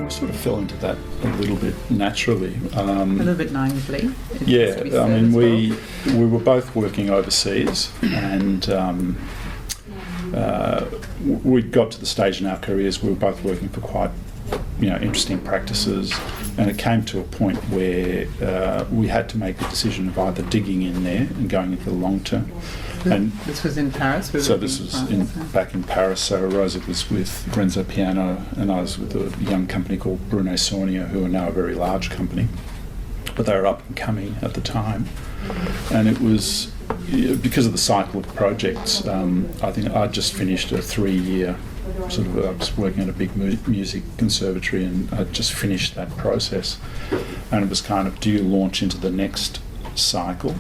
We sort of fell into that a little bit naturally. A little bit naively. Yeah, I mean, we were both working overseas, and we got to the stage in our careers we were both working for quite, interesting practices, and it came to a point where we had to make the decision of either digging in there and going into the long term. And this was in Paris? So this was back in Paris. So Rosa was with Renzo Piano, and I was with a young company called Bruno Saunier, who are now a very large company, but they were up and coming at the time. And it was, because of the cycle of projects, I think I just finished a 3-year I was working at a big music conservatory, and I just finished that process. And it was kind of, do you launch into the next cycle,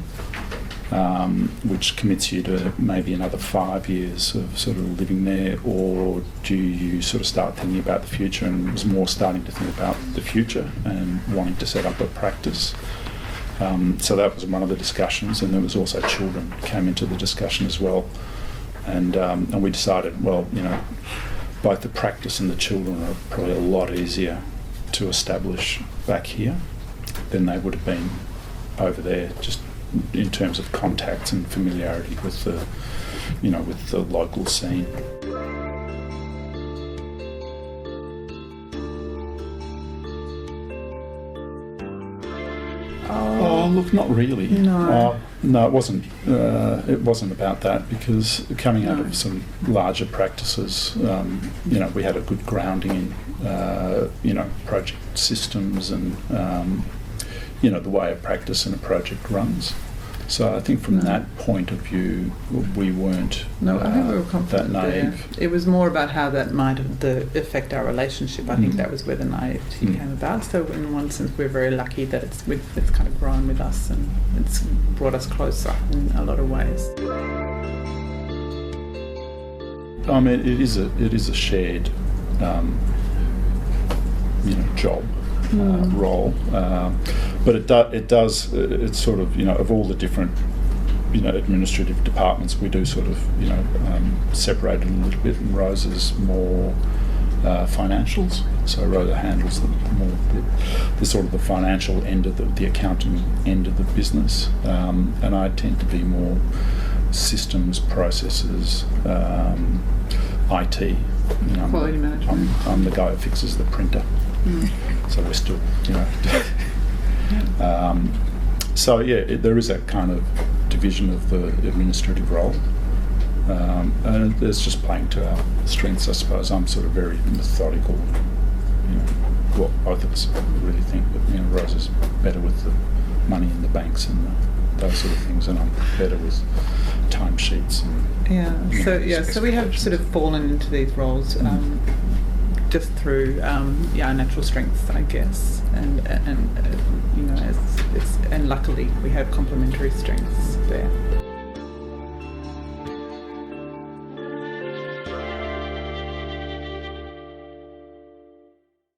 which commits you to maybe another 5 years of sort of living there, or do you sort of start thinking about the future? And was more starting to think about the future and wanting to set up a practice. So that was one of the discussions, and there was also children came into the discussion as well. And we decided, well, both the practice and the children are probably a lot easier to establish back here than they would have been over there, just in terms of contacts and familiarity with the, with the local scene. Oh, look, not really. No. No, it wasn't. It wasn't about that, because coming out of some larger practices, we had a good grounding in, project systems and, the way a practice and a project runs. So I think from that point of view, we weren't I think we were confident that naive. It was more about how that might affect our relationship. I think that was where the naivety came about. So in one sense, we're very lucky that it's kind of grown with us, and it's brought us closer in a lot of ways. I mean, it is a shared, job. Role, but it's sort of, of all the different, administrative departments, we do sort of, separate it a little bit, and Rosa's more financials, so Rosa handles the sort of the financial end of the accounting end of the business, and I tend to be more systems, processes, IT. Quality management. I'm the guy who fixes the printer. So we're still, there is that kind of division of the administrative role, and it's just playing to our strengths, I suppose. I'm sort of very methodical, well, both of us really think, but Rosa's better with the money in the banks and those sort of things, and I'm better with timesheets. So we have sort of fallen into these roles. Just through our natural strengths, I guess, and luckily we have complementary strengths there.